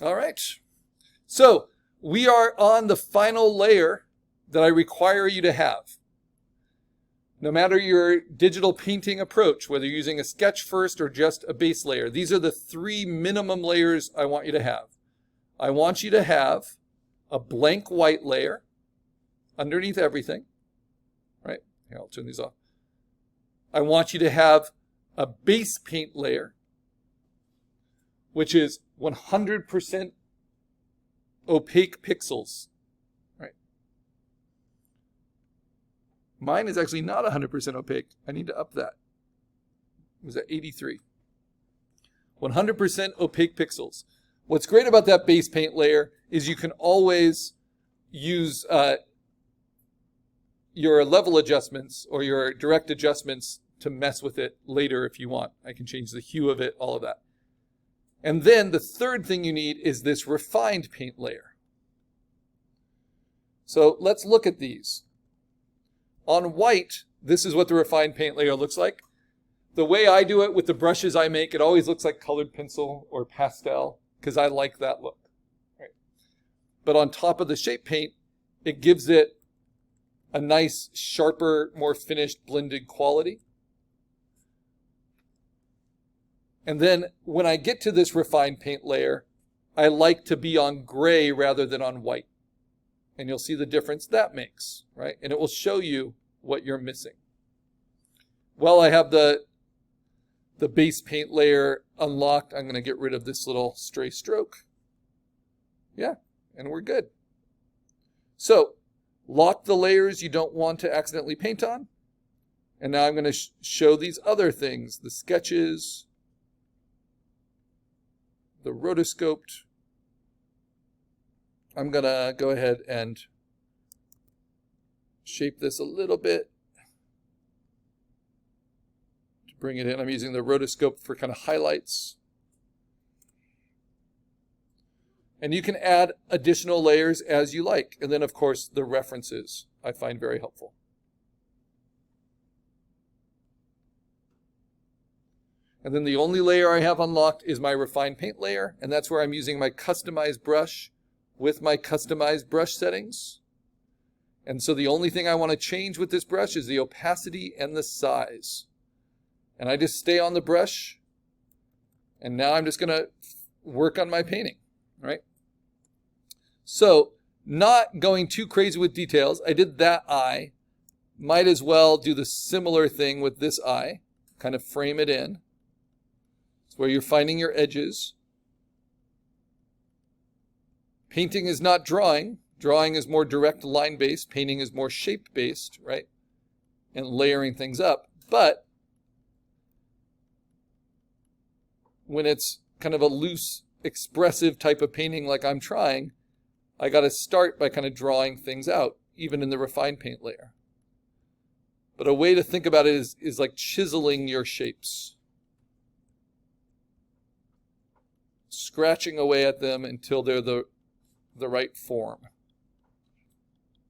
All right. So we are on the final layer that I require you to have. No matter your digital painting approach, whether you're using a sketch first or just a base layer, these are the 3 minimum layers I want you to have. I want you to have a blank white layer underneath everything, right? Here, I'll turn these off. I want you to have a base paint layer, which is 100% opaque pixels, right? Mine is actually not 100% opaque. I need to up that. It was at 83. 100% opaque pixels. What's great about that base paint layer is you can always use your level adjustments or your direct adjustments to mess with it later if you want. I can change the hue of it, all of that. And then the third thing you need is this refined paint layer. So let's look at these. On white, this is what the refined paint layer looks like. The way I do it with the brushes I make, it always looks like colored pencil or pastel because I like that look. Right. But on top of the shape paint, it gives it a nice, sharper, more finished, blended quality. And then when I get to this refined paint layer, I like to be on gray rather than on white. And you'll see the difference that makes, right? And it will show you what you're missing. Well, I have the base paint layer unlocked. I'm going to get rid of this little stray stroke. Yeah, and we're good. So, lock the layers you don't want to accidentally paint on. And now I'm going to show these other things, the sketches, the rotoscoped. I'm going to go ahead and shape this a little bit to bring it in. I'm using the rotoscope for kind of highlights. And you can add additional layers as you like. And then, of course, the references I find very helpful. And then the only layer I have unlocked is my refined paint layer. And that's where I'm using my customized brush with my customized brush settings. And so the only thing I want to change with this brush is the opacity and the size. And I just stay on the brush. And now I'm just going to work on my painting, right? So not going too crazy with details. I did that eye. Might as well do the similar thing with this eye. Kind of frame it in. It's where you're finding your edges. Painting is not drawing. Drawing is more direct line-based. Painting is more shape-based, right? And layering things up. But when it's kind of a loose, expressive type of painting like I'm trying, I got to start by kind of drawing things out, even in the refined paint layer. But a way to think about it is like chiseling your shapes. Scratching away at them until they're the right form.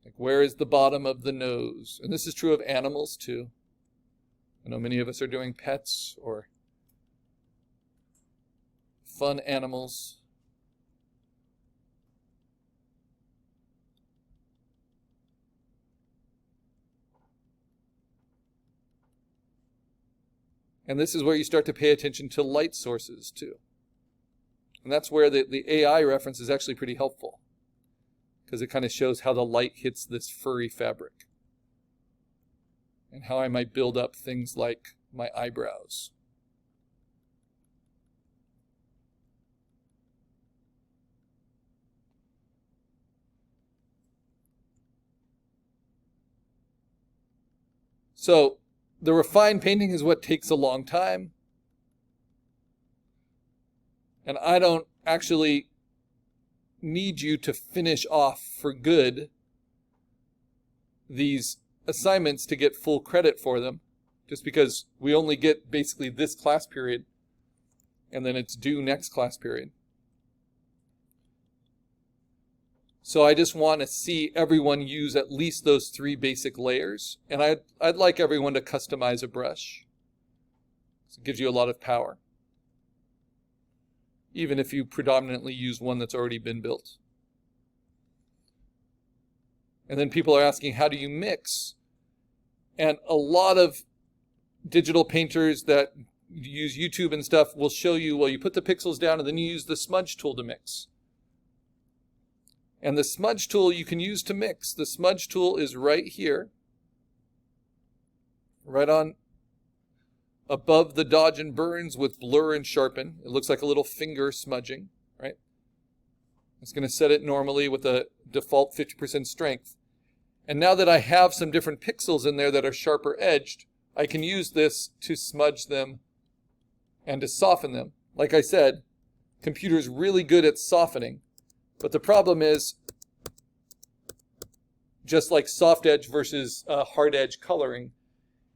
Like, where is the bottom of the nose? And this is true of animals too. I know many of us are doing pets or fun animals. And this is where you start to pay attention to light sources too. And that's where the AI reference is actually pretty helpful, because it kind of shows how the light hits this furry fabric and how I might build up things like my eyebrows. So the refined painting is what takes a long time. And I don't actually need you to finish off for good these assignments to get full credit for them, just because we only get basically this class period and then it's due next class period. So I just want to see everyone use at least those 3 basic layers. And I'd like everyone to customize a brush. So it gives you a lot of power. even if you predominantly use one that's already been built. And then people are asking, how do you mix? And a lot of digital painters that use YouTube and stuff will show you, well, you put the pixels down and then you use the smudge tool to mix. And the smudge tool you can use to mix. The smudge tool is right here, right on above the dodge and burns with blur and sharpen. It looks like a little finger smudging, right? It's going to set it normally with a default 50% strength. And now that I have some different pixels in there that are sharper edged, I can use this to smudge them and to soften them. Like I said, computer's really good at softening. But the problem is, just like soft edge versus hard edge coloring,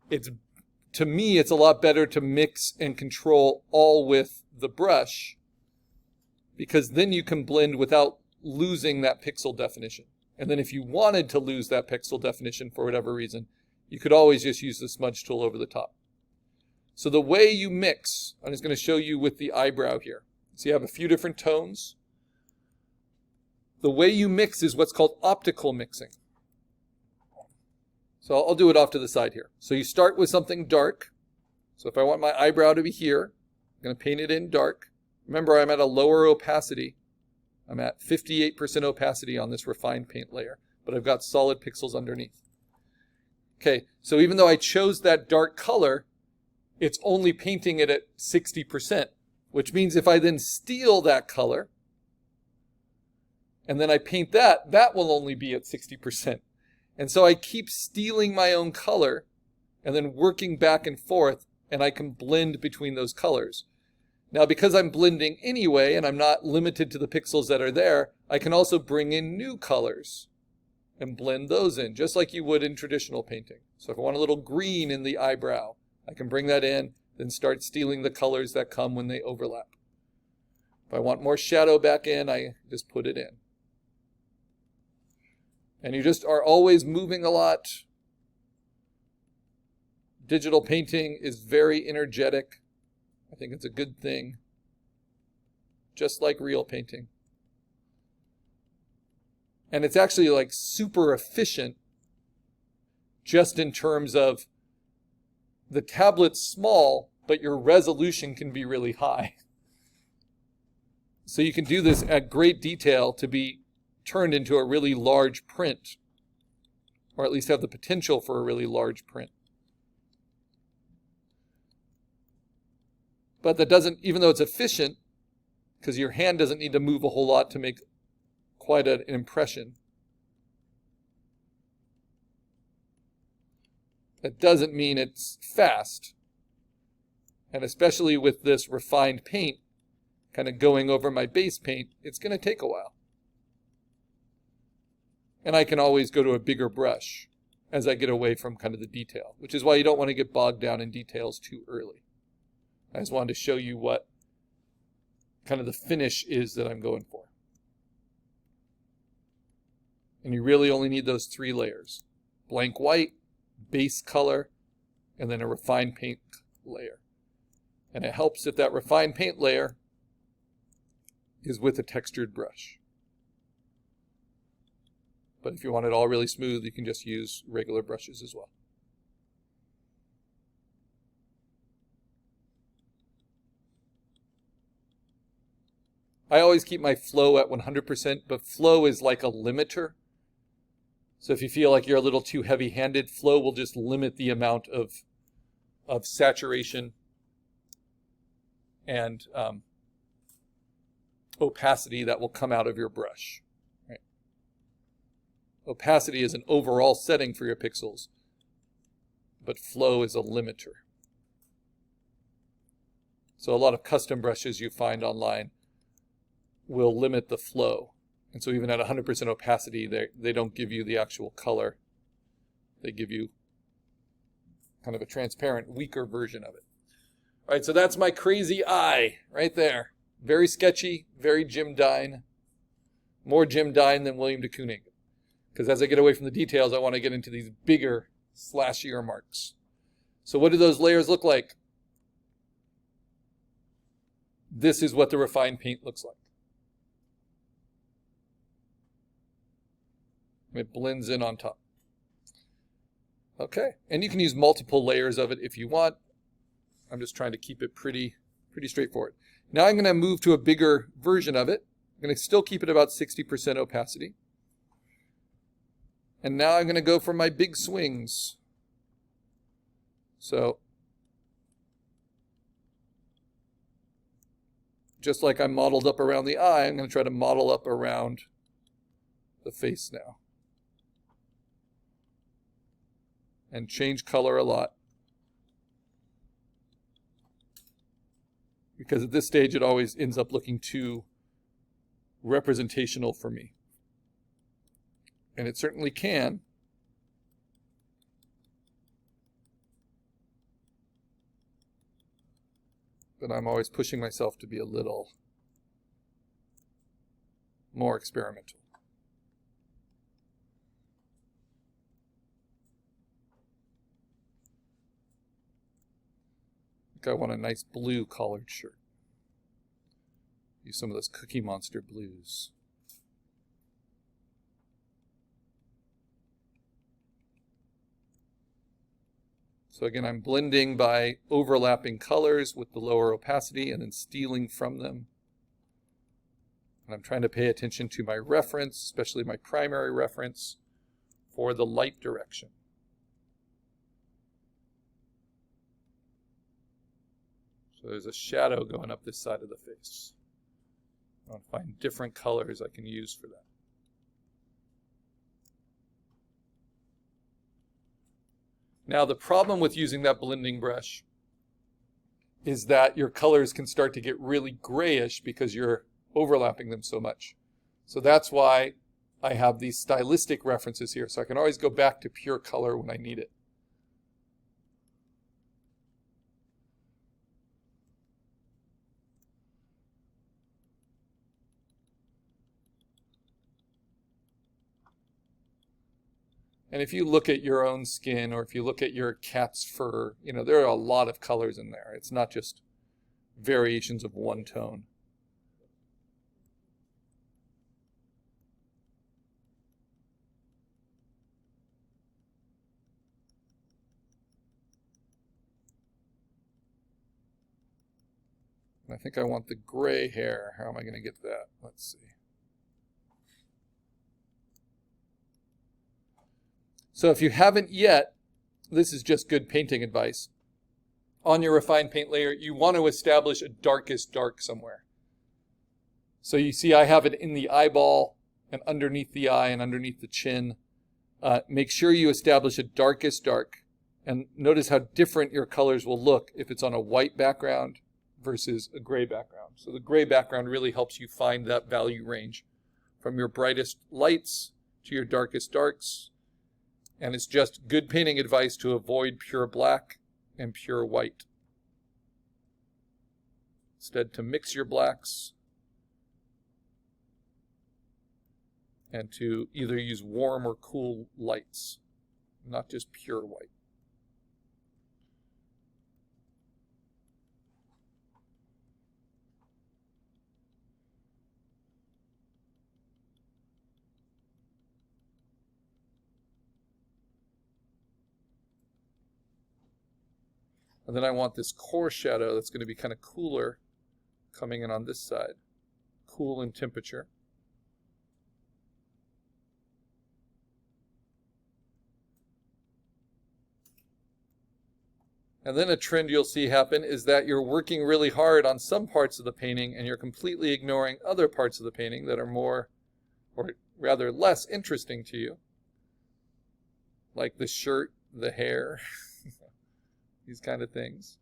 to me, it's a lot better to mix and control all with the brush, because then you can blend without losing that pixel definition. And then if you wanted to lose that pixel definition for whatever reason, you could always just use the smudge tool over the top. So the way you mix, I'm just going to show you with the eyebrow here. So you have a few different tones. The way you mix is what's called optical mixing. So I'll do it off to the side here. So you start with something dark. So if I want my eyebrow to be here, I'm going to paint it in dark. Remember, I'm at a lower opacity. I'm at 58% opacity on this refined paint layer, but I've got solid pixels underneath. Okay, so even though I chose that dark color, it's only painting it at 60%, which means if I then steal that color, and then I paint that, that will only be at 60%. And so I keep stealing my own color and then working back and forth, and I can blend between those colors. Now, because I'm blending anyway, and I'm not limited to the pixels that are there, I can also bring in new colors and blend those in, just like you would in traditional painting. So if I want a little green in the eyebrow, I can bring that in, then start stealing the colors that come when they overlap. If I want more shadow back in, I just put it in. And you just are always moving a lot. Digital painting is very energetic. I think it's a good thing, just like real painting. And it's actually like super efficient just in terms of the tablet's small, but your resolution can be really high. So you can do this at great detail to be turned into a really large print, or at least have the potential for a really large print. But that doesn't, even though it's efficient, because your hand doesn't need to move a whole lot to make quite an impression, that doesn't mean it's fast. And especially with this refined paint kind of going over my base paint, it's going to take a while. And I can always go to a bigger brush as I get away from kind of the detail, which is why you don't want to get bogged down in details too early. I just wanted to show you what kind of the finish is that I'm going for. And you really only need those 3 layers: blank white, base color, and then a refined paint layer. And it helps if that refined paint layer is with a textured brush. But if you want it all really smooth, you can just use regular brushes as well. I always keep my flow at 100%, but flow is like a limiter. So if you feel like you're a little too heavy-handed, flow will just limit the amount of saturation and opacity that will come out of your brush. Right? Opacity is an overall setting for your pixels, but flow is a limiter. So a lot of custom brushes you find online will limit the flow. And so even at 100% opacity, they don't give you the actual color. They give you kind of a transparent, weaker version of it. All right, so that's my crazy eye right there. Very sketchy, very Jim Dine. More Jim Dine than William de Kooning. Because as I get away from the details, I want to get into these bigger, slashier marks. So what do those layers look like? this is what the refined paint looks like. It blends in on top. Okay, and you can use multiple layers of it if you want. I'm just trying to keep it pretty straightforward. Now I'm going to move to a bigger version of it. I'm going to still keep it about 60% opacity. And now I'm going to go for my big swings. So just like I modeled up around the eye, I'm going to try to model up around the face now. And change color a lot. Because at this stage it always ends up looking too representational for me. And it certainly can. But I'm always pushing myself to be a little more experimental. I want a nice blue collared shirt. Use some of those Cookie Monster blues. So again, I'm blending by overlapping colors with the lower opacity and then stealing from them. And I'm trying to pay attention to my reference, especially my primary reference, for the light direction. So there's a shadow going up this side of the face. I want to find different colors I can use for that. Now the problem with using that blending brush is that your colors can start to get really grayish because you're overlapping them so much. So that's why I have these stylistic references here, so I can always go back to pure color when I need it. And if you look at your own skin, or if you look at your cat's fur, you know, there are a lot of colors in there. It's not just variations of one tone. And I think I want the gray hair. How am I going to get that? Let's see. So if you haven't yet, this is just good painting advice. On your refined paint layer, you want to establish a darkest dark somewhere. So you see I have it in the eyeball and underneath the eye and underneath the chin. Make sure you establish a darkest dark. And notice how different your colors will look if it's on a white background versus a gray background. So the gray background really helps you find that value range from your brightest lights to your darkest darks. And it's just good painting advice to avoid pure black and pure white. Instead, to mix your blacks and to either use warm or cool lights, not just pure white. And then I want this core shadow that's going to be kind of cooler coming in on this side. Cool in temperature. And then a trend you'll see happen is that you're working really hard on some parts of the painting and you're completely ignoring other parts of the painting that are more, or rather less interesting to you. Like the shirt, the hair. These kind of things.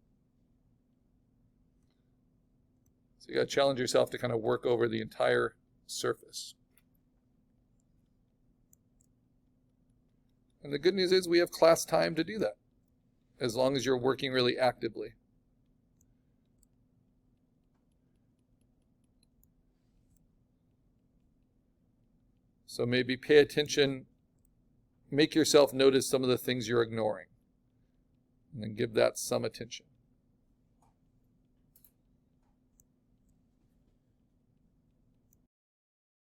So you got to challenge yourself to kind of work over the entire surface. And the good news is we have class time to do that, as long as you're working really actively. So maybe pay attention, make yourself notice some of the things you're ignoring. And then give that some attention.